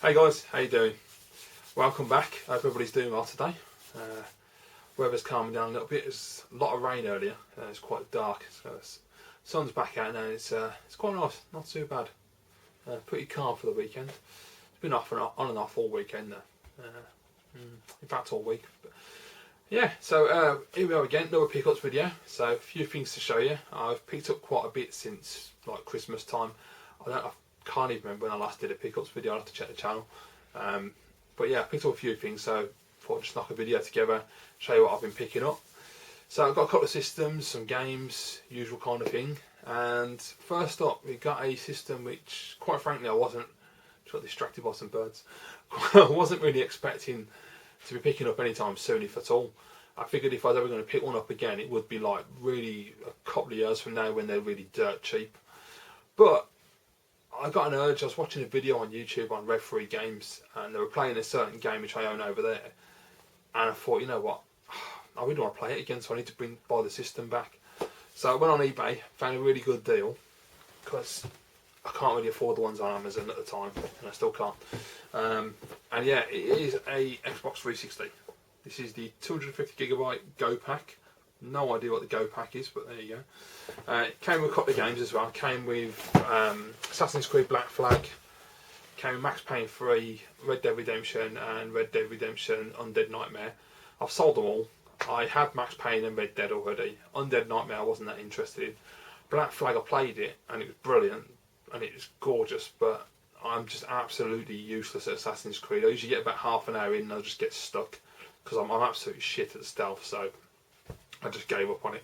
Hey guys, how you doing? Welcome back. Hope everybody's doing well today. Weather's calming down a little bit. There's a lot of rain earlier. It's quite dark. So the sun's back out now. It's quite nice. Not too bad. Pretty calm for the weekend. It's been on and off all weekend though. In fact, all week. But yeah. So here we are again. Another pickups video. So a few things to show you. I've picked up quite a bit since like Christmas time. I can't even remember when I last did a pickups video. I'll have to check the channel. But yeah, I picked up a few things, so I thought I'd just knock a video together, show you what I've been picking up. So I've got a couple of systems, some games, usual kind of thing. And first up, we got a system which, quite frankly, I just got distracted by some birds. I wasn't really expecting to be picking up anytime soon, if at all. I figured if I was ever going to pick one up again, it would be like really a couple of years from now when they're really dirt cheap. But I got an urge. I was watching a video on YouTube on Referee Games, and they were playing a certain game which I own over there. And I thought, you know what, I really want to play it again, so I need to buy the system back. So I went on eBay, found a really good deal, because I can't really afford the ones on Amazon at the time, and I still can't. And yeah, it is a Xbox 360. This is the 250GB Go Pack. No idea what the Go Pack is, but there you go. It came with a couple of games as well. It came with Assassin's Creed Black Flag, came with Max Payne 3, Red Dead Redemption, and Red Dead Redemption Undead Nightmare. I've sold them all. I had Max Payne and Red Dead already. Undead Nightmare I wasn't that interested in. Black Flag, I played it, and it was brilliant, and it was gorgeous, but I'm just absolutely useless at Assassin's Creed. I usually get about half an hour in and I just get stuck, because I'm absolutely shit at stealth, so I just gave up on it.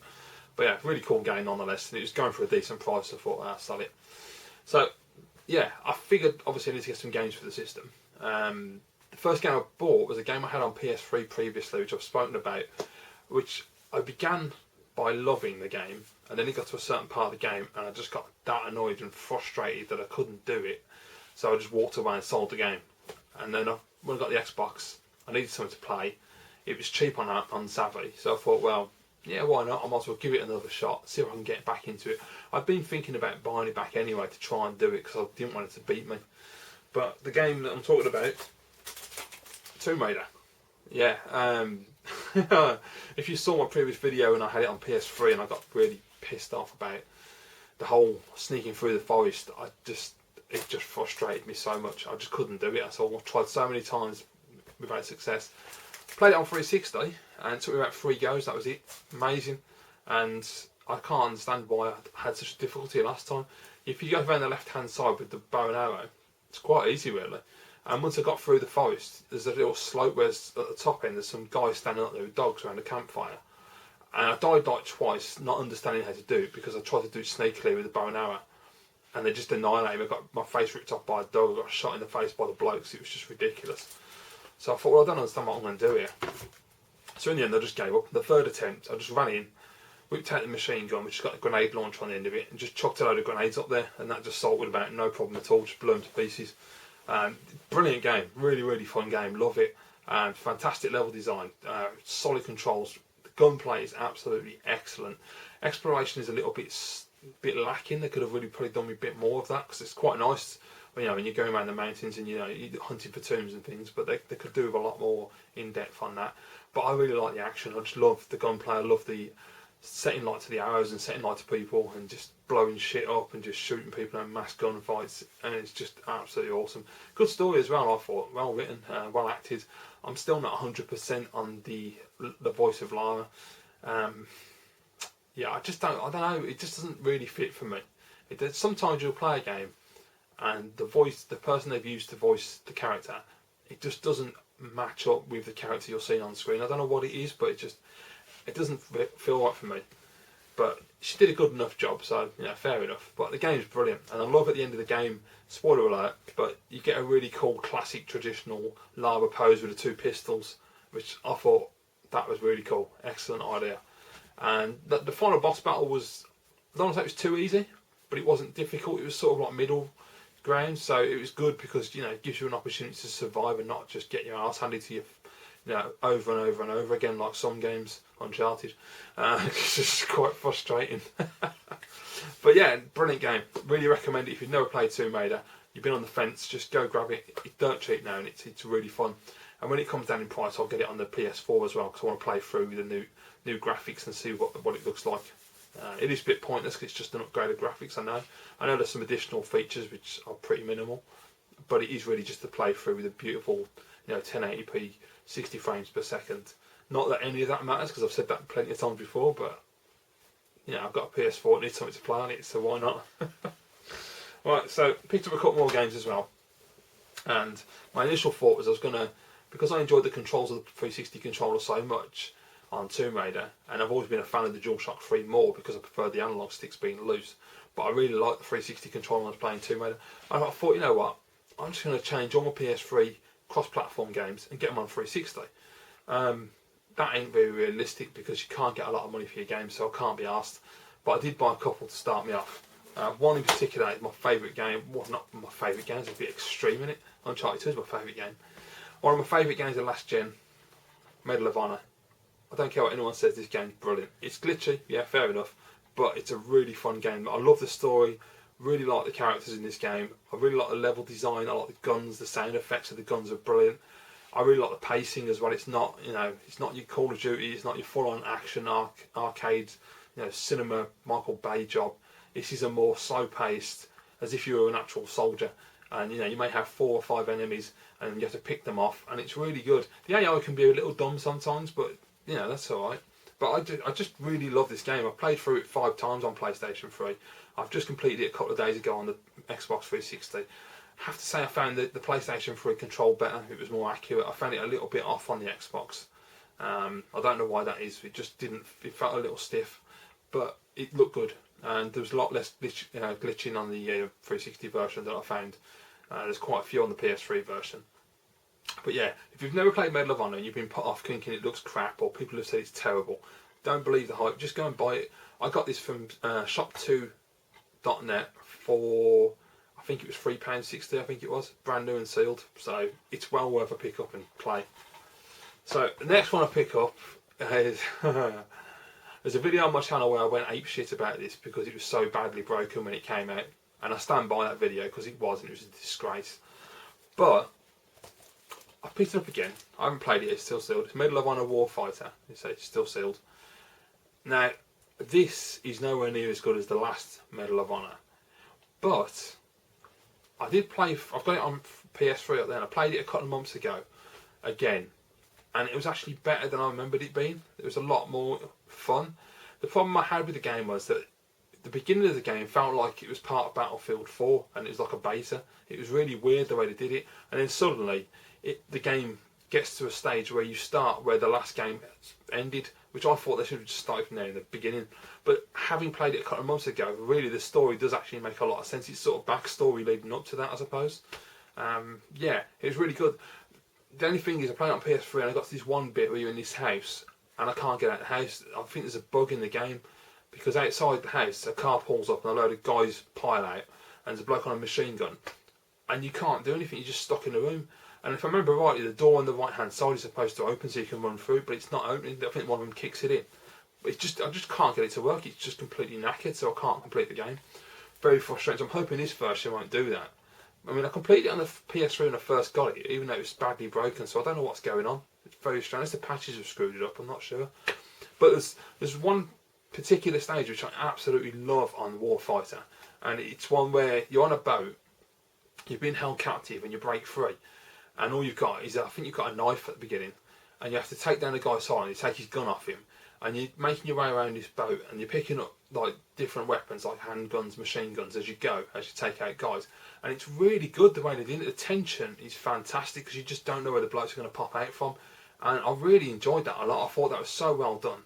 But yeah, really cool game nonetheless, and it was going for a decent price, so I thought I'll sell it. So yeah, I figured obviously I need to get some games for the system. The first game I bought was a game I had on PS3 previously, which I've spoken about, which I began by loving the game, and then it got to a certain part of the game and I just got that annoyed and frustrated that I couldn't do it, so I just walked away and sold the game. And then when I got the Xbox, I needed something to play. It was cheap on Savvy, so I thought, well, yeah, why not? I might as well give it another shot, see if I can get back into it. I've been thinking about buying it back anyway to try and do it, because I didn't want it to beat me. But the game that I'm talking about, Tomb Raider. Yeah, if you saw my previous video and I had it on PS3 and I got really pissed off about the whole sneaking through the forest, it just frustrated me so much. I just couldn't do it. So I tried so many times without success. Played it on 360 and it took me about 3 goes, that was it. Amazing. And I can't understand why I had such difficulty last time. If you go around the left hand side with the bow and arrow, it's quite easy really. And once I got through the forest, there's a little slope where at the top end there's some guys standing up there with dogs around a campfire. And I died like twice, not understanding how to do it, because I tried to do it sneakily with the bow and arrow. And they just annihilated me. I got my face ripped off by a dog, I got shot in the face by the blokes. It was just ridiculous. So I thought, well, I don't understand what I'm going to do here. So in the end I just gave up. The third attempt, I just ran in, whipped out the machine gun, which has got a grenade launcher on the end of it, and just chucked a load of grenades up there, and that just salted about no problem at all, just blew them to pieces. Brilliant game, really, really fun game, love it. Fantastic level design, solid controls. The gunplay is absolutely excellent. Exploration is a little bit lacking. They could have really probably done a bit more of that, because it's quite nice. You know, when you're going around the mountains and you're hunting for tombs and things, but they could do with a lot more in depth on that. But I really like the action. I just love the gunplay. I love the setting light to the arrows and setting light to people and just blowing shit up and just shooting people in mass gunfights, and it's just absolutely awesome. Good story as well, I thought. Well written, well acted. I'm still not 100% on the voice of Lara. Yeah, I don't know. It just doesn't really fit for me. Sometimes you'll play a game and the person they've used to voice the character, it just doesn't match up with the character you're seeing on screen. I don't know what it is, but it doesn't feel right for me. But she did a good enough job, so fair enough. But the game's brilliant, and I love at the end of the game, spoiler alert, but you get a really cool classic traditional Lara pose with the 2 pistols, which I thought that was really cool. Excellent idea. And the final boss battle was, I don't want to say it was too easy, but it wasn't difficult. It was sort of like middle ground, so it was good, because it gives you an opportunity to survive and not just get your ass handed to you, over and over and over again, like some games, Uncharted. It's just quite frustrating. But yeah, brilliant game. Really recommend it if you've never played Tomb Raider. you've been on the fence, just go grab it. It's dirt cheap now, and it's really fun. And when it comes down in price, I'll get it on the PS4 as well, because I want to play through with the new graphics and see what it looks like. It is a bit pointless because it's just an upgraded graphics. I know there's some additional features which are pretty minimal, but it is really just to play through with a beautiful, 1080p, 60 frames per second. Not that any of that matters, because I've said that plenty of times before, but I've got a PS4, it needs something to play on it, so why not? Right, so picked up a couple more games as well, and my initial thought was I was gonna, because I enjoyed the controls of the 360 controller so much on Tomb Raider, and I've always been a fan of the DualShock 3 more because I prefer the analog sticks being loose, but I really like the 360 controller when I was playing Tomb Raider. And I thought, you know what, I'm just going to change all my PS3 cross-platform games and get them on 360. That ain't very realistic because you can't get a lot of money for your games, so I can't be asked. But I did buy a couple to start me off. One in particular is my favourite game. Well, not my favourite game, it's a bit extreme in it. Uncharted 2 is my favourite game. One of my favourite games of last gen, Medal of Honor. I don't care what anyone says, this game's brilliant. It's glitchy, yeah, fair enough, but it's a really fun game. I love the story, really like the characters in this game. I really like the level design, I like the guns, the sound effects of the guns are brilliant. I really like the pacing as well. It's not, it's not your Call of Duty, it's not your full-on action arcade, cinema Michael Bay job. This is a more slow-paced, as if you were an actual soldier. And you may have 4 or 5 enemies, and you have to pick them off, and it's really good. The AI can be a little dumb sometimes, but that's alright. But I just really love this game. I've played through it 5 times on PlayStation 3. I've just completed it a couple of days ago on the Xbox 360. I have to say I found the PlayStation 3 control better. It was more accurate. I found it a little bit off on the Xbox. I don't know why that is. It just didn't. It felt a little stiff, but it looked good. And there was a lot less glitching on the 360 version that I found. There's quite a few on the PS3 version. But yeah, if you've never played Medal of Honor and you've been put off thinking it looks crap or people have said it's terrible, don't believe the hype. Just go and buy it. I got this from shop2.net for, I think it was £3.60, I think it was, brand new and sealed. So it's well worth a pick up and play. So the next one I pick up is there's a video on my channel where I went ape shit about this because it was so badly broken when it came out, and I stand by that video because it was, and it was a disgrace. But I picked it up again. I haven't played it, it's still sealed. It's Medal of Honor Warfighter. It's still sealed. Now, this is nowhere near as good as the last Medal of Honor. But I did play, I've got it on PS3 up there, and I played it a couple of months ago again. And it was actually better than I remembered it being. It was a lot more fun. The problem I had with the game was that the beginning of the game felt like it was part of Battlefield 4 and it was like a beta. It was really weird the way they did it. And then suddenly the game gets to a stage where you start where the last game ended, which I thought they should have just started from there in the beginning. But having played it a couple of months ago, really the story does actually make a lot of sense. It's sort of backstory leading up to that, I suppose. Yeah, it was really good. The only thing is I played it on PS3 and I got to this one bit where you're in this house and I can't get out of the house. I think there's a bug in the game because outside the house a car pulls up and a load of guys pile out and there's a bloke on a machine gun and you can't do anything, you're just stuck in a room. And if I remember rightly, the door on the right hand side is supposed to open so you can run through, but it's not opening. I think one of them kicks it in. But I just can't get it to work. It's just completely knackered, so I can't complete the game. Very frustrating. So I'm hoping this version won't do that. I mean, I completed it on the PS3 when I first got it, even though it was badly broken, so I don't know what's going on. It's very strange. The patches have screwed it up, I'm not sure. But there's one particular stage which I absolutely love on Warfighter, and it's one where you're on a boat, you've been held captive, and you break free. And all you've got is, I think you've got a knife at the beginning, and you have to take down the guy's side, and you take his gun off him, and you're making your way around this boat, and you're picking up like different weapons, like handguns, machine guns, as you go, as you take out guys. And it's really good the way they did it. The tension is fantastic because you just don't know where the blokes are going to pop out from. And I really enjoyed that a lot. I thought that was so well done.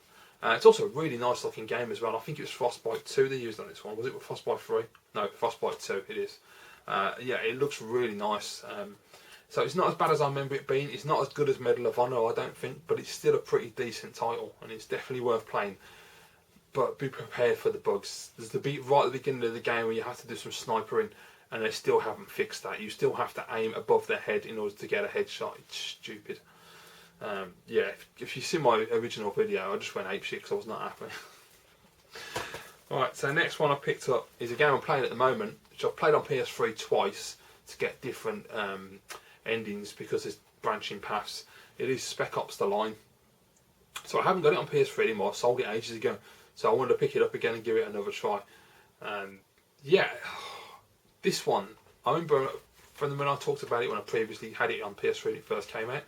It's also a really nice looking game as well. I think it was Frostbite 2 they used on this one. Was it Frostbite 3? No, Frostbite 2 it is. Yeah, it looks really nice. So it's not as bad as I remember it being. It's not as good as Medal of Honor, I don't think, but it's still a pretty decent title, and it's definitely worth playing. But be prepared for the bugs. There's the beat right at the beginning of the game where you have to do some snipering, and they still haven't fixed that. You still have to aim above their head in order to get a headshot. It's stupid. Yeah, if you see my original video, I just went apeshit because I was not happy. Alright, so next one I picked up is a game I'm playing at the moment, which I've played on PS3 twice. to get different endings because there's branching paths. It is Spec Ops The Line. So I haven't got it on PS3 anymore. I sold it ages ago. So I wanted to pick it up again and give it another try. Yeah, this one, I remember from when I talked about it when I previously had it on PS3 when it first came out.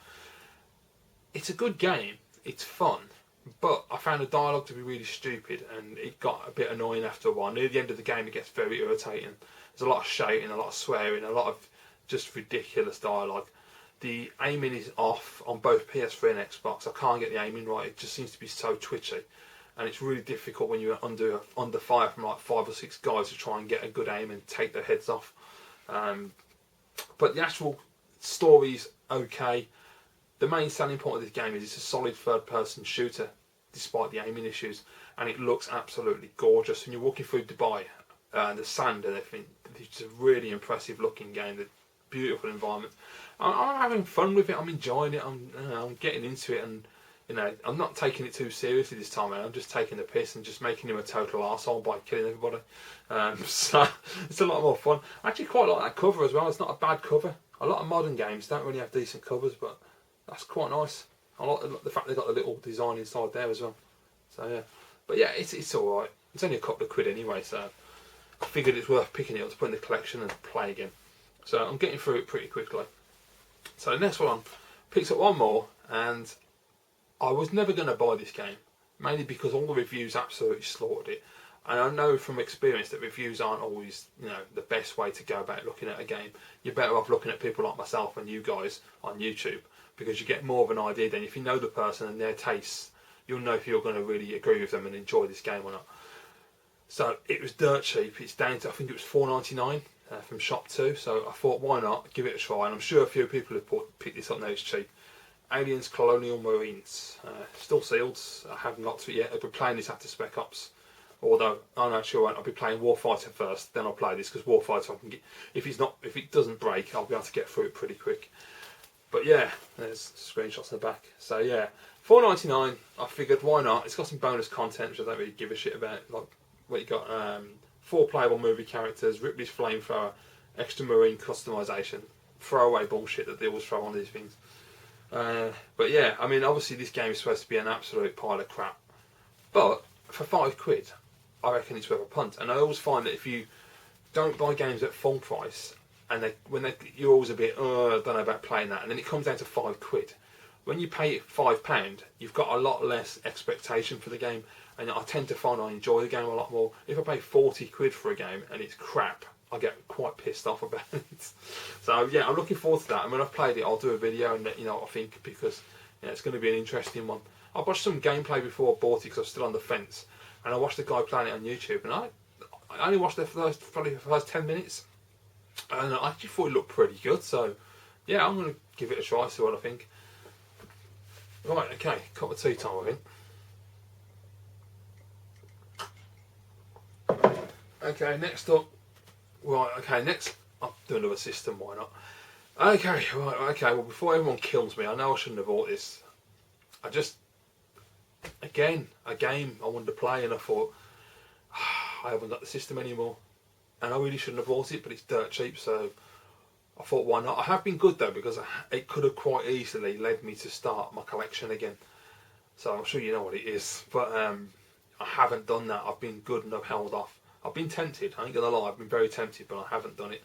It's a good game. It's fun. But I found the dialogue to be really stupid, and it got a bit annoying after a while. Near the end of the game, it gets very irritating. There's a lot of shouting, a lot of swearing, a lot of just ridiculous dialogue. The aiming is off on both PS3 and Xbox. I can't get the aiming right. It just seems to be so twitchy, and it's really difficult when you're under fire from like 5 or 6 guys to try and get a good aim and take their heads off. But the actual story's okay. The main selling point of this game is it's a solid third-person shooter, despite the aiming issues, and it looks absolutely gorgeous. When you're walking through Dubai, the sand and everything, it's a really impressive-looking game. The beautiful environment. I'm having fun with it. I'm enjoying it. I'm getting into it, and I'm not taking it too seriously this time. I'm just taking the piss and just making him a total arsehole by killing everybody. So it's a lot more fun. I actually quite like that cover as well. It's not a bad cover. A lot of modern games don't really have decent covers, but that's quite nice. I like the fact they've got a little design inside there as well. So yeah, but yeah, it's all right. It's only a couple of quid anyway, so I figured it's worth picking it up to put in the collection and play again. So I'm getting through it pretty quickly. So the next one picks up one more, and I was never going to buy this game, mainly because all the reviews absolutely slaughtered it. And I know from experience that reviews aren't always, the best way to go about looking at a game. You're better off looking at people like myself and you guys on YouTube, because you get more of an idea then. If you know the person and their tastes, you'll know if you're going to really agree with them and enjoy this game or not. So it was dirt cheap. It's down to, I think it was $4.99 from Shop 2. So I thought, why not give it a try? And I'm sure a few people have picked this up now. It's cheap. Aliens Colonial Marines. Still sealed. I haven't got to it yet. I'll be playing this after Spec Ops. Although I'm not sure, I'll be playing Warfighter first, then I'll play this, because Warfighter I can get. If it doesn't break, I'll be able to get through it pretty quick. But yeah, there's screenshots in the back. So yeah, $4.99. I figured, why not? It's got some bonus content which I don't really give a shit about. Like what you got, 4 playable movie characters, Ripley's flamethrower, extra marine customization, throwaway bullshit that they always throw on these things. But yeah, I mean, obviously this game is supposed to be an absolute pile of crap, but for £5, I reckon it's worth a punt. And I always find that if you don't buy games at full price, and you're always a bit, I don't know about playing that, and then it comes down to £5. When you pay £5, you've got a lot less expectation for the game, and I tend to find I enjoy the game a lot more. If I pay £40 for a game and it's crap, I get quite pissed off about it. So yeah, I'm looking forward to that. And when I've played it, I'll do a video and let you know what I think, because it's going to be an interesting one. I watched some gameplay before I bought it because I was still on the fence, and I watched the guy playing it on YouTube, and I only watched the first 10 minutes, and I actually thought it looked pretty good. So yeah, I'm going to give it a try, see what I think. Right, okay, cup of tea time, I think. Okay, next up. Right, okay, next I'll do another system, why not? Okay, right, okay, well, before everyone kills me, I know I shouldn't have bought this. Again, a game I wanted to play, and I thought, I haven't got the system anymore. And I really shouldn't have bought it, but it's dirt cheap, so I thought, why not? I have been good though, because it could have quite easily led me to start my collection again. So I'm sure you know what it is, but I haven't done that. I've been good and I've held off. I've been tempted, I ain't gonna lie, I've been very tempted, but I haven't done it.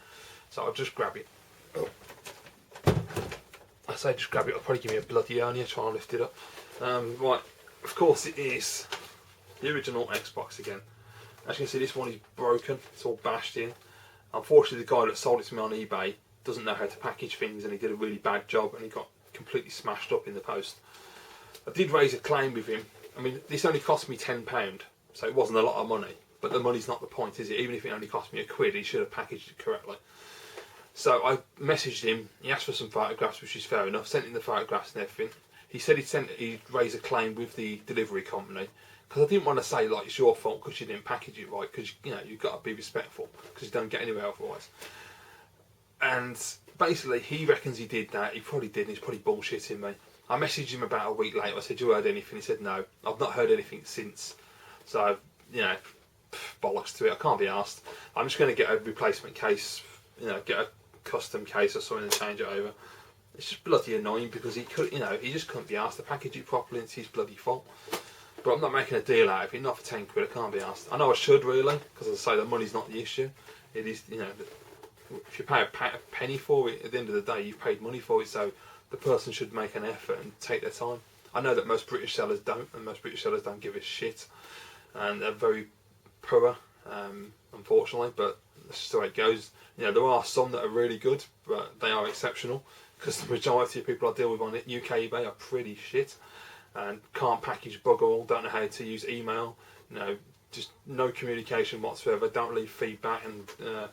So I'll just grab it. Oh. I say just grab it, it'll probably give me a bloody hernia trying to lift it up. Right, of course it is the original Xbox again. As you can see, this one is broken, it's all bashed in. Unfortunately, the guy that sold it to me on eBay doesn't know how to package things, and he did a really bad job, and he got completely smashed up in the post. I did raise a claim with him. I mean, this only cost me £10, so it wasn't a lot of money. But the money's not the point, is it? Even if it only cost me £1, he should have packaged it correctly. So I messaged him. He asked for some photographs, which is fair enough. Sent him the photographs and everything. He said he'd raise a claim with the delivery company, because I didn't want to say like it's your fault because you didn't package it right. Because you've got to be respectful, because you don't get anywhere otherwise. And basically, he reckons he did that. He probably did. And he's probably bullshitting me. I messaged him about a week later. I said, "You heard anything?" He said, "No, I've not heard anything since." So bollocks to it. I can't be asked. I'm just going to get a replacement case. Get a custom case or something and change it over. It's just bloody annoying because he could, he just couldn't be asked to package it properly. It's his bloody fault. But I'm not making a deal out of it. Not for 10 quid. I can't be asked. I know I should really, because as I say, the money's not the issue. It is, if you pay a penny for it, at the end of the day, you've paid money for it. So the person should make an effort and take their time. I know that most British sellers don't, and most British sellers don't give a shit, and they're very poor, unfortunately. But that's just the way it goes. There are some that are really good, but they are exceptional. Because the majority of people I deal with on UK eBay are pretty shit and can't package bugger all, don't know how to use email, just no communication whatsoever, don't leave feedback, and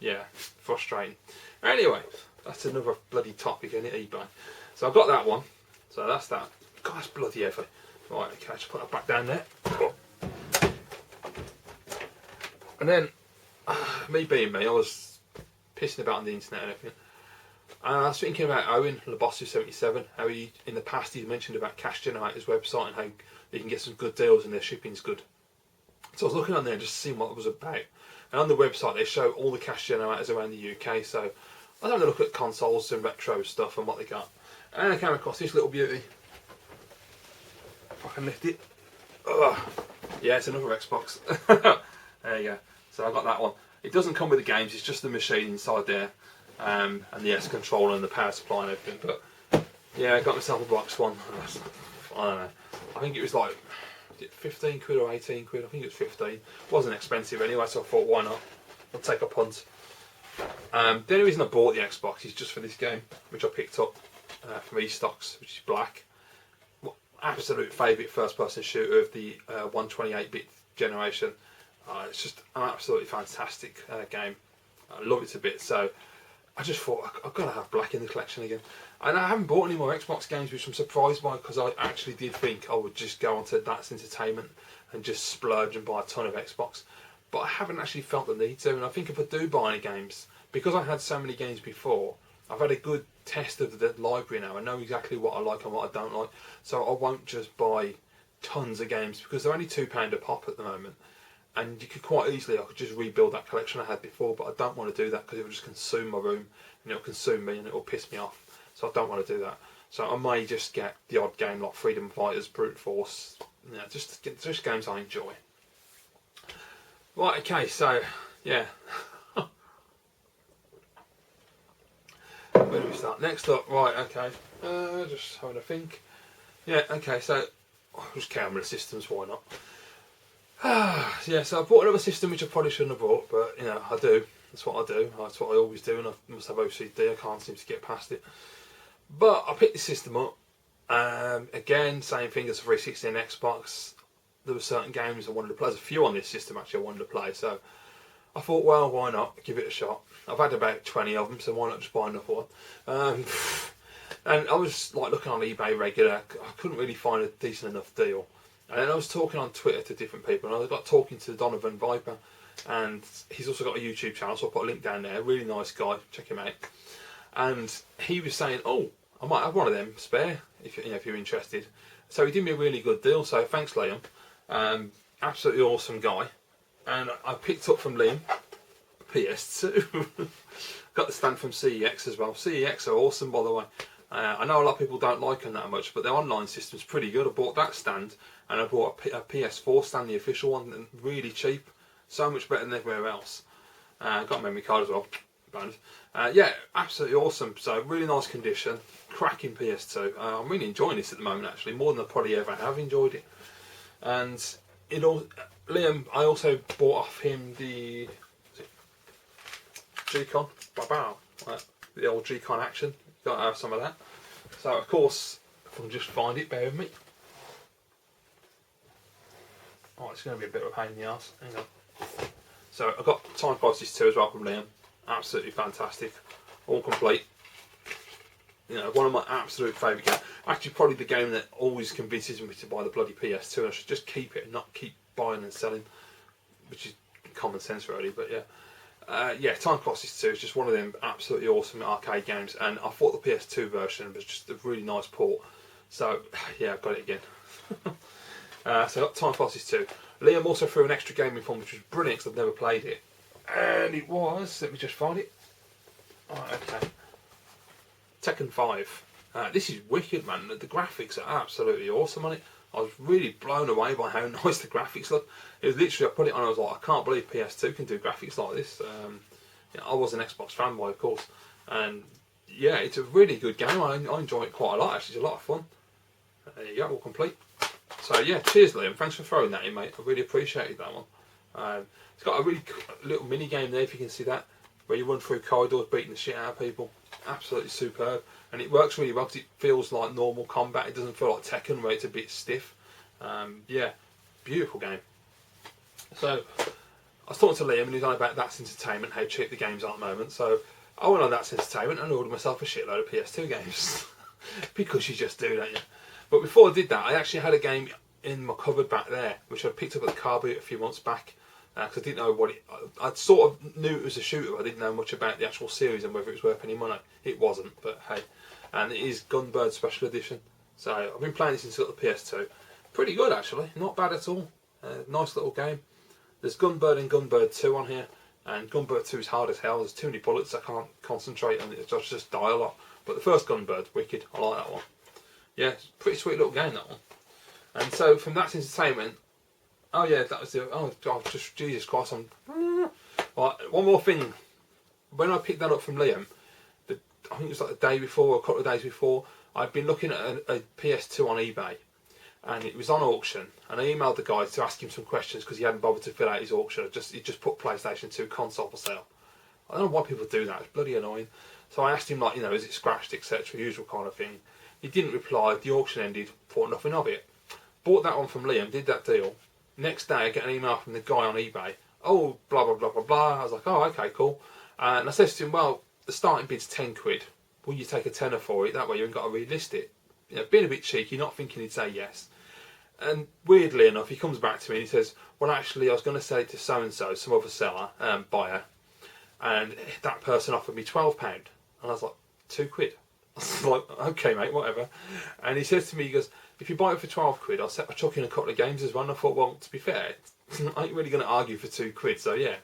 yeah, frustrating. Anyway, that's another bloody topic in eBay. So I've got that one, so that's that. God, that's bloody heavy. Right, okay, just put that back down there. And then, me being me, I was pissing about on the internet and everything. And I was thinking about Owen, Labossu77, how he, in the past, he's mentioned about Cash Generator's website and how you can get some good deals and their shipping's good. So I was looking on there just seeing what it was about. And on the website, they show all the Cash Generators around the UK. So I was having a look at consoles and retro stuff and what they got. And I came across this little beauty. If I can lift it. Ugh. Yeah, it's another Xbox. There you go. So I got that one. It doesn't come with the games, it's just the machine inside there. And the S controller and the power supply and everything, but yeah, I got myself a box one. I don't know. I think it was like 15 quid or 18 quid. I think it was 15. It wasn't expensive anyway, so I thought, why not? I'll take a punt. The only reason I bought the Xbox is just for this game, which I picked up from eStocks, which is black. Absolute favourite first-person shooter of the 128-bit generation. It's just an absolutely fantastic game. I love it to bits. So I just thought I've got to have black in the collection again. And I haven't bought any more Xbox games, which I'm surprised by, because I actually did think I would just go onto That's Entertainment and just splurge and buy a ton of Xbox. But I haven't actually felt the need to. And I think if I do buy any games, because I had so many games before, I've had a good test of the library now. I know exactly what I like and what I don't like. So I won't just buy tons of games, because they're only £2 a pop at the moment. And you could quite easily, I could just rebuild that collection I had before, but I don't want to do that because it will just consume my room, and it'll consume me, and it'll piss me off. So I don't want to do that. So I may just get the odd game like Freedom Fighters, Brute Force, just games I enjoy. Right, okay, so yeah. Where do we start? Next up, right, okay. Just having a think. Yeah, okay, so I'll just camera systems, why not? Yeah, so I bought another system which I probably shouldn't have bought, but I do. That's what I do. That's what I always do, and I must have OCD. I can't seem to get past it. But I picked the system up. Again, same thing as the 360 and Xbox. There were certain games I wanted to play. There's a few on this system actually I wanted to play, so I thought, well, why not? Give it a shot. I've had about 20 of them, so why not just buy another one? And I was like looking on eBay regular. I couldn't really find a decent enough deal. And then I was talking on Twitter to different people, and I got talking to Donovan Viper, and he's also got a YouTube channel, so I'll put a link down there. Really nice guy, check him out. And he was saying, oh, I might have one of them spare if you're interested. So he did me a really good deal. So thanks, Liam. Absolutely awesome guy. And I picked up from Liam PS2. Got the stand from CEX as well. CEX are awesome, by the way. I know a lot of people don't like them that much, but their online system's pretty good. I bought that stand, and I bought a PS4 stand, the official one, and really cheap. So much better than everywhere else. Got a memory card as well. Bonus. Yeah, absolutely awesome. So really nice condition. Cracking PS2. I'm really enjoying this at the moment, actually, more than I probably ever have enjoyed it. And Liam, I also bought off him the G-Con. The old G-Con action. Got to have some of that. So of course, if I can just find it, bear with me. Oh, it's going to be a bit of a pain in the arse. Hang on. So I got Time Crisis 2 as well from Liam. Absolutely fantastic. All complete. One of my absolute favourite games. Actually, probably the game that always convinces me to buy the bloody PS2. And I should just keep it and not keep buying and selling, which is common sense really. But yeah. Yeah, Time Crisis 2 is just one of them absolutely awesome arcade games, and I thought the PS2 version was just a really nice port. So yeah, I've got it again. So I got Time Crisis 2. Liam also threw an extra game in for me, which was brilliant because I've never played it. And it was, let me just find it. Right, okay. Tekken 5. This is wicked, man. The graphics are absolutely awesome on it. I was really blown away by how nice the graphics look. It was literally, I put it on, I was like, I can't believe PS2 can do graphics like this. I was an Xbox fanboy, of course. And yeah, it's a really good game. I enjoy it quite a lot, actually. It's a lot of fun. There you go, all complete. So yeah, cheers Liam, thanks for throwing that in, mate. I really appreciated that one. It's got a really little mini game there, if you can see that, where you run through corridors beating the shit out of people. Absolutely superb, and it works really well because it feels like normal combat. It doesn't feel like Tekken where it's a bit stiff. Yeah, beautiful game. So I was talking to Liam and he was on about That's Entertainment, how cheap the games are at the moment. So I went on That's Entertainment and ordered myself a shitload of PS2 games because you just do, don't you? But before I did that, I actually had a game in my cupboard back there, which I picked up at the car boot a few months back, because I didn't know what it... I sort of knew it was a shooter, but I didn't know much about the actual series and whether it was worth any money. It wasn't, but hey. And it is Gunbird Special Edition. So I've been playing this since I got the PS2. Pretty good, actually. Not bad at all. Nice little game. There's Gunbird and Gunbird 2 on here, and Gunbird 2 is hard as hell. There's too many bullets, I can't concentrate on it. I just die a lot. But the first Gunbird, wicked. I like that one. Yeah, it's a pretty sweet little game, that one. And so from That's Entertainment, oh yeah, that was the, oh just Jesus Christ, right, one more thing. When I picked that up from Liam, I think it was like the day before, or a couple of days before, I'd been looking at a PS2 on eBay, and it was on auction, and I emailed the guy to ask him some questions because he hadn't bothered to fill out his auction. He just put PlayStation 2 console for sale. I don't know why people do that, it's bloody annoying. So I asked him, like, is it scratched, etc., usual kind of thing. He didn't reply, the auction ended, thought nothing of it. Bought that one from Liam, did that deal. Next day I get an email from the guy on eBay. Oh, blah, blah, blah, blah, blah. I was like, oh, okay, cool. And I said to him, well, the starting bid's 10 quid. Will you take a tenner for it? That way you haven't got to relist it. Being a bit cheeky, not thinking he'd say yes. And weirdly enough, he comes back to me and he says, well, actually, I was going to sell it to so-and-so, some other seller, buyer. And that person offered me £12. And I was like, 2 quid. I was like, okay, mate, whatever. And he says to me, he goes, if you buy it for 12 quid, I'll chuck in a couple of games as well. And I thought, well, to be fair, I ain't really going to argue for 2 quid, so yeah.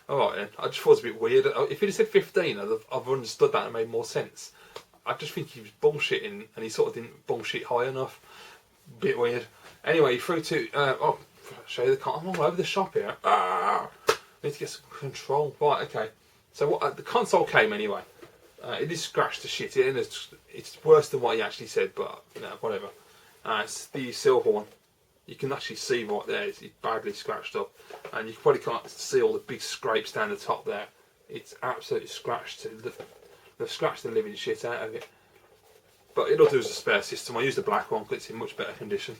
Alright then. I just thought it was a bit weird. If he'd have said 15, I've understood that and made more sense. I just think he was bullshitting and he sort of didn't bullshit high enough. Bit weird. Anyway, through to... I'll show you the... I'm all over the shop here. I need to get some control. Right, okay. So what? The console came anyway. It is scratched to shit in. It's worse than what he actually said, but whatever. It's the silver one. You can actually see right there, it's badly scratched up, and you probably can't see all the big scrapes down the top there. It's absolutely scratched. They've scratched the living shit out of it. But it'll do as a spare system. I used the black one because it's in much better condition.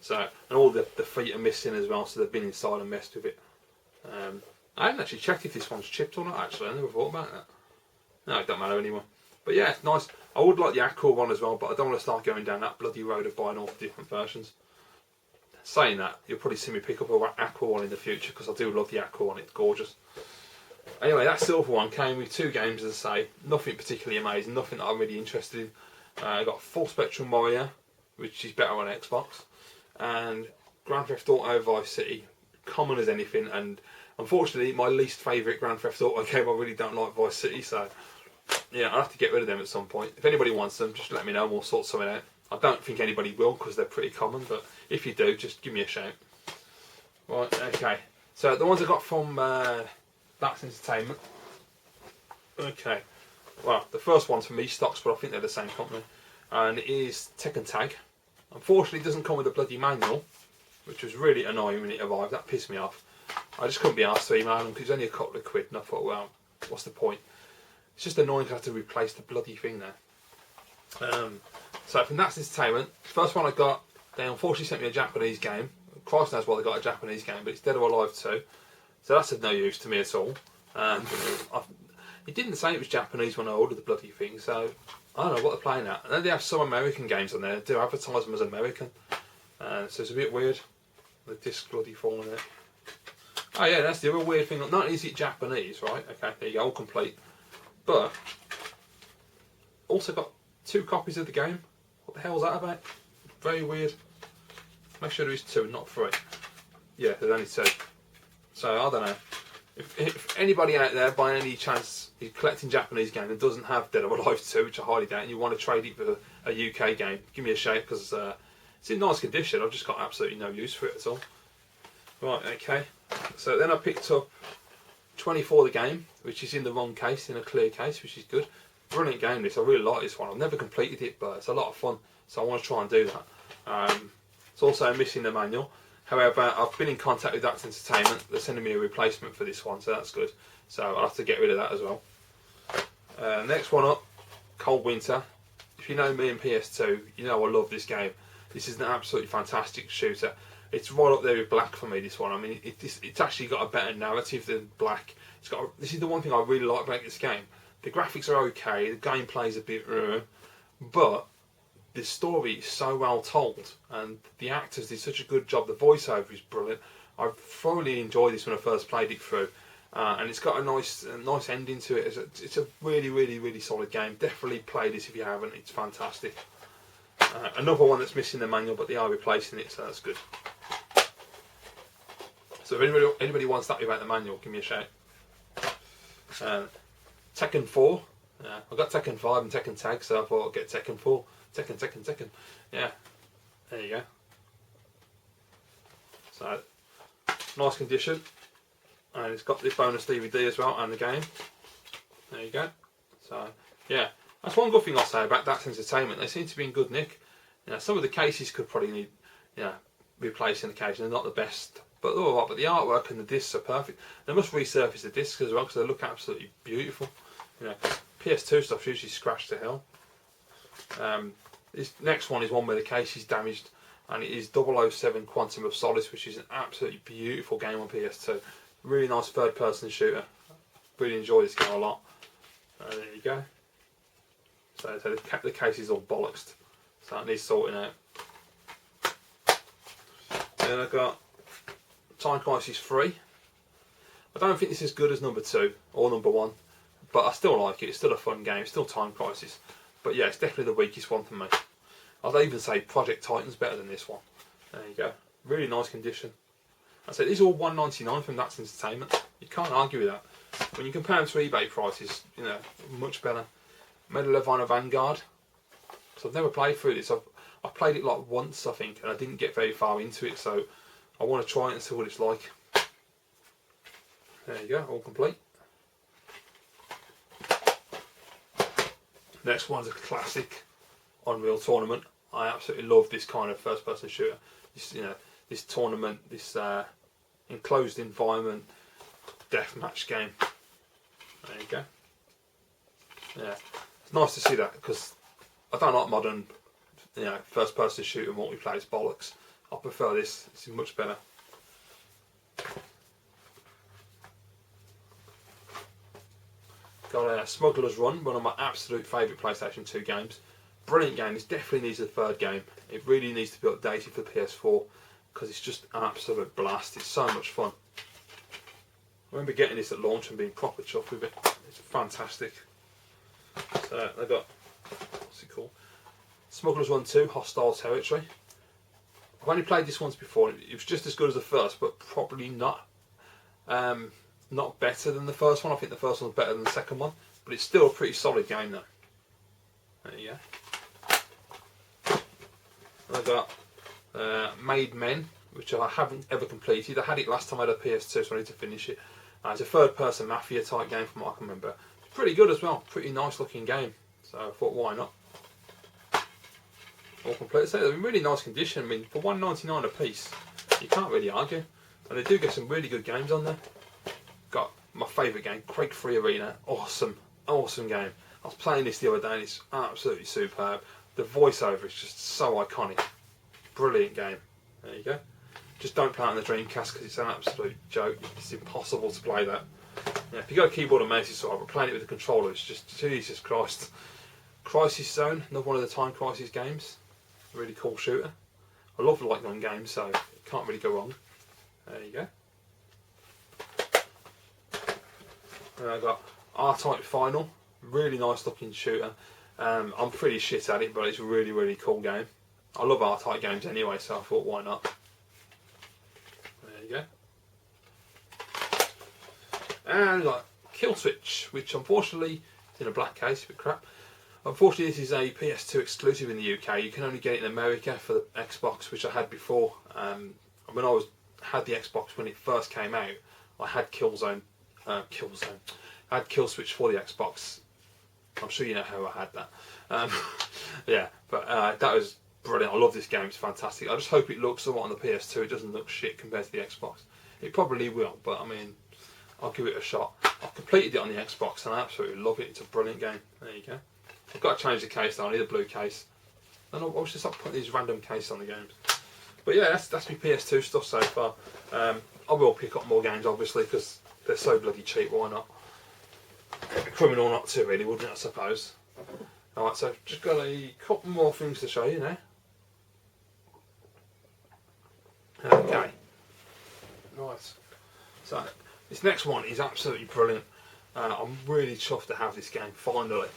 So, and all the feet are missing as well, so they've been inside and messed with it. I haven't actually checked if this one's chipped or not, actually. I never thought about that. No, it don't matter anymore. But yeah, it's nice. I would like the Aqua one as well, but I don't want to start going down that bloody road of buying all the different versions. Saying that, you'll probably see me pick up an Aqua one in the future because I do love the Aqua one, it's gorgeous. Anyway, that silver one came with 2 games, as I say. Nothing particularly amazing, nothing that I'm really interested in. I got Full Spectrum Warrior, which is better on Xbox, and Grand Theft Auto Vice City, common as anything, and unfortunately my least favourite Grand Theft Auto game. I really don't like Vice City, so yeah, I'll have to get rid of them at some point. If anybody wants them, just let me know and we'll sort something out. I don't think anybody will because they're pretty common, but if you do, just give me a shout. Right, okay. So the ones I got from That's Entertainment. Okay. Well, the first one's from Stocks, but I think they're the same company. And it is Tekken Tag. Unfortunately, it doesn't come with a bloody manual, which was really annoying when it arrived. That pissed me off. I just couldn't be asked to email them because it was only a couple of quid, and I thought, well, what's the point? It's just annoying to have to replace the bloody thing there. So from That's Entertainment, first one I got, they unfortunately sent me a Japanese game. Christ knows why they got a Japanese game, but it's Dead or Alive 2. So that's of no use to me at all. It didn't say it was Japanese when I ordered the bloody thing, so I don't know what they're playing at. And then they have some American games on there, they do advertise them as American. So it's a bit weird. The disc bloody falling there. Oh yeah, that's the other weird thing. Not only is it Japanese, right? Okay, there you go, all complete. But also got 2 copies of the game. What the hell's that about? Very weird. Make sure there is 2, not 3. Yeah, there's only 2. So I don't know. If anybody out there by any chance you're collecting Japanese game that doesn't have Dead or Alive 2, which I highly doubt, and you want to trade it for a UK game, give me a shout, because it's in nice condition. I've just got absolutely no use for it at all. Right, okay. So then I picked up 24 the game, which is in the wrong case, in a clear case, which is good. Brilliant game this, I really like this one. I've never completed it, but it's a lot of fun, so I want to try and do that. It's also missing the manual. However, I've been in contact with Axe Entertainment. They're sending me a replacement for this one, so that's good. So I'll have to get rid of that as well. Next one up, Cold Winter. If you know me in PS2, you know I love this game. This is an absolutely fantastic shooter. It's right up there with Black for me, this one. I mean, it's actually got a better narrative than Black. This is the one thing I really like about this game. The graphics are okay, the gameplay is a bit but the story is so well told, and the actors did such a good job. The voiceover is brilliant. I thoroughly enjoyed this when I first played it through, and it's got a nice ending to it. It's a really solid game. Definitely play this if you haven't. It's fantastic. Another one that's missing the manual, but they are replacing it, so that's good. So if anybody wants that about the manual, give me a shout. Tekken 4. I've got Tekken 5 and Tekken Tag, so I thought I'd get Tekken 4. Tekken. Yeah, there you go. So, nice condition. And it's got the bonus DVD as well, and the game. There you go. So, yeah. That's one good thing I'll say about Axe Entertainment. They seem to be in good nick. Some of the cases could probably need, replacing occasionally. They're not the best, but they're alright. But the artwork and the discs are perfect. They must resurface the discs as well, because they look absolutely beautiful. PS2 stuff's usually scratched to hell. This next one is one where the case is damaged, and it is 007 Quantum of Solace, which is an absolutely beautiful game on PS2. Really nice third-person shooter. Really enjoy this game a lot. There you go. So the case is all bollocksed, so it needs sorting out. Then I've got Time Crisis 3. I don't think this is as good as number 2 or number 1, but I still like it. It's still a fun game. It's still Time Crisis. But yeah, it's definitely the weakest one for me. I'd even say Project Titan's better than this one. There you go. Really nice condition. I said these are all $1.99 from Axe Entertainment. You can't argue with that. When you compare them to eBay prices, much better. Medal of Honor Vanguard. So I've never played through this. I've played it like once, I think, and I didn't get very far into it. So I want to try it and see what it's like. There you go, all complete. Next one's a classic, Unreal Tournament. I absolutely love this kind of first-person shooter. This tournament, this enclosed environment deathmatch game. There you go. Yeah, it's nice to see that, because I don't like modern, first-person shooter multiplayer. It's bollocks. I prefer this. It's much better. Got Smuggler's Run, one of my absolute favourite PlayStation 2 games. Brilliant game. This definitely needs a third game. It really needs to be updated for PS4, because it's just an absolute blast. It's so much fun. I remember getting this at launch and being proper chuffed with it. It's fantastic. So they've got, what's it called? Smuggler's Run 2, Hostile Territory. I've only played this once before. It was just as good as the first, but probably not better than the first one. I think the first one's better than the second one, but it's still a pretty solid game though. There you go. I've got Made Men, which I haven't ever completed. I had it last time I had a PS2, so I need to finish it. It's a third-person mafia type game from what I can remember. It's pretty good as well. Pretty nice looking game. So I thought, why not? All complete. So they're in really nice condition. I mean, for $1.99 a piece, you can't really argue. And they do get some really good games on there. Got my favourite game, Quake 3 Arena. Awesome game. I was playing this the other day and it's absolutely superb. The voiceover is just so iconic. Brilliant game. There you go. Just don't play it on the Dreamcast because it's an absolute joke. It's impossible to play that. If you got a keyboard and mouse, it's alright, but playing it with a controller, it's just, Jesus Christ. Crisis Zone, another one of the Time Crisis games. Really cool shooter. I love light gun games, so can't really go wrong. There you go. And I've got R-Type Final, really nice looking shooter. I'm pretty shit at it, but it's a really cool game. I love R-Type games anyway, so I thought, why not? There you go. And like kill switch, which unfortunately is in a black case, a bit crap. Unfortunately, this is a PS2 exclusive in the UK. You can only get it in America for the Xbox, which I had before. When I had the Xbox when it first came out, I had I had kill switch for the Xbox. I'm sure you know how I had that. Yeah, but that was brilliant. I love this game. It's fantastic. I just hope it looks alright on the PS2. It doesn't look shit compared to the Xbox. It probably will, but I mean, I'll give it a shot. I've completed it on the Xbox and I absolutely love it. It's a brilliant game. There you go. I've got to change the case though. I need a blue case. And I'll just stop putting these random cases on the games. But yeah, that's my PS2 stuff so far. I will pick up more games obviously because they're so bloody cheap. Why not? It'd be criminal not to, really, wouldn't it? I suppose. Alright, so I've just got a couple more things to show you now. Okay. Right. So this next one is absolutely brilliant. I'm really chuffed to have this game finally.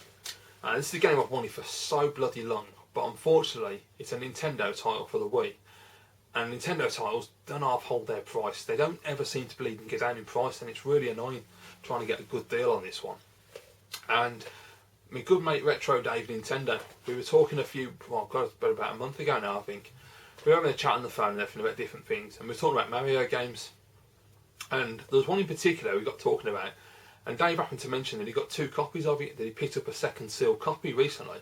This is a game I've wanted for so bloody long, but unfortunately it's a Nintendo title for the Wii. And Nintendo titles don't half hold their price. They don't ever seem to believe and get down in price, and it's really annoying trying to get a good deal on this one. And my good mate Retro Dave Nintendo, we were talking about a month ago now I think. We were having a chat on the phone and everything about different things, and we were talking about Mario games. And there was one in particular we got talking about, and Dave happened to mention that he got 2 copies of it, that he picked up a second sealed copy recently.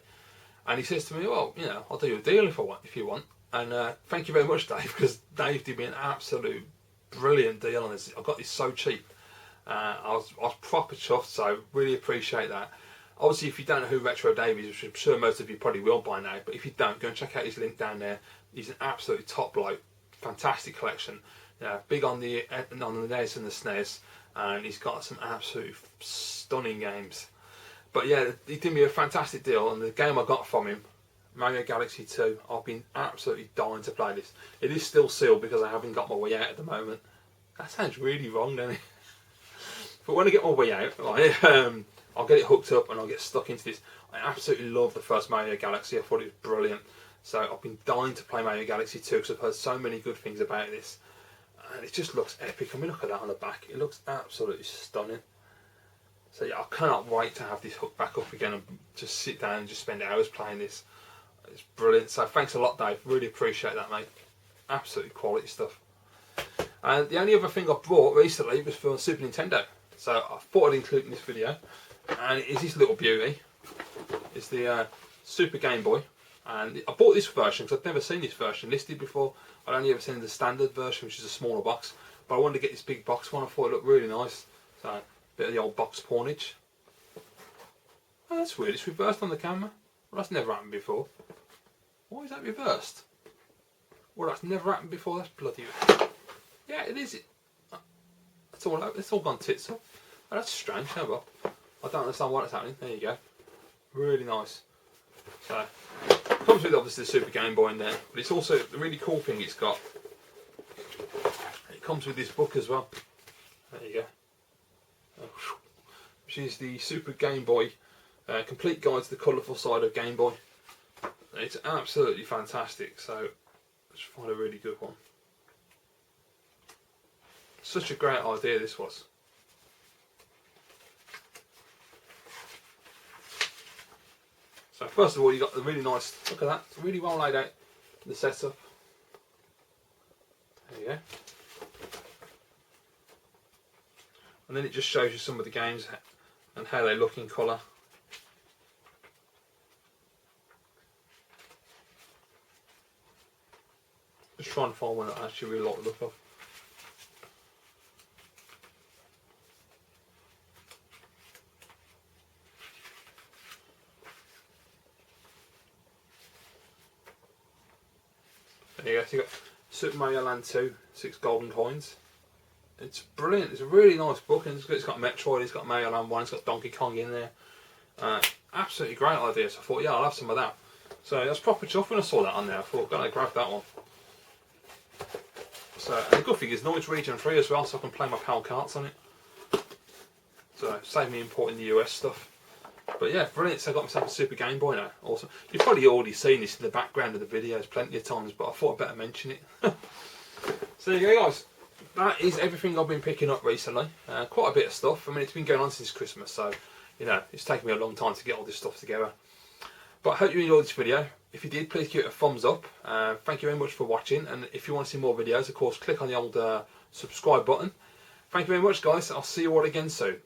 And he says to me, well, you know, I'll do you a deal if you want. And thank you very much, Dave, because Dave did me an absolute brilliant deal on this. I got this so cheap. I was proper chuffed, so really appreciate that. Obviously, if you don't know who Retro Dave is, which I'm sure most of you probably will by now, but if you don't, go and check out his link down there. He's an absolutely top bloke, fantastic collection. Big on the NES and the SNES, and he's got some absolutely stunning games. But yeah, he did me a fantastic deal, and the game I got from him, Mario Galaxy 2, I've been absolutely dying to play this. It is still sealed because I haven't got my Wii out at the moment. That sounds really wrong, doesn't it? But when I get my Wii out, I'll get it hooked up and I'll get stuck into this. I absolutely love the first Mario Galaxy. I thought it was brilliant. So I've been dying to play Mario Galaxy 2 because I've heard so many good things about this. And it just looks epic. I mean, look at that on the back. It looks absolutely stunning. So yeah, I cannot wait to have this hooked back up again and just sit down and just spend hours playing this. It's brilliant. So thanks a lot, Dave. Really appreciate that, mate. Absolutely quality stuff. And the only other thing I brought recently was for Super Nintendo. So I thought I'd include in this video. And it is this little beauty. It's the Super Game Boy. And I bought this version because I'd never seen this version listed before. I'd only ever seen the standard version, which is a smaller box. But I wanted to get this big box one. I thought it looked really nice. So a bit of the old box pawnage. Oh, that's weird. It's reversed on the camera. Well, that's never happened before. Why is that reversed? Well, that's never happened before. That's bloody... Yeah, it is. It's all gone tits up. Oh, that's strange. Oh, well. I don't understand why that's happening. There you go. Really nice. So, it comes with obviously the Super Game Boy in there. But it's also, the really cool thing it's got, it comes with this book as well. There you go. Which is the Super Game Boy Complete Guide to the Colourful Side of Game Boy. It's absolutely fantastic, so I just find a really good one. Such a great idea this was. So first of all, you got the really nice, look at that, it's really well laid out, the setup. There you go. And then it just shows you some of the games and how they look in colour. Just trying to find one that I actually really like the look of. There you go, so you got Super Mario Land 2, 6 golden coins. It's brilliant, it's a really nice book, and it's got Metroid, it's got Mario Land 1, it's got Donkey Kong in there. Absolutely great idea, so I thought, yeah, I'll have some of that. So that's proper chuff when I saw that on there. I thought, gotta grab that one. So, and the good thing is, now it's region free as well, so I can play my PAL carts on it. So, save me importing the US stuff. But yeah, brilliant. So I got myself a Super Game Boy now. Awesome. You've probably already seen this in the background of the videos plenty of times, but I thought I'd better mention it. So there you go, guys. that is everything I've been picking up recently. Quite a bit of stuff. I mean, it's been going on since Christmas, so you know it's taken me a long time to get all this stuff together. But I hope you enjoyed this video. If you did, please give it a thumbs up. Thank you very much for watching, and if you want to see more videos, of course, click on the old subscribe button. Thank you very much, guys. I'll see you all again soon.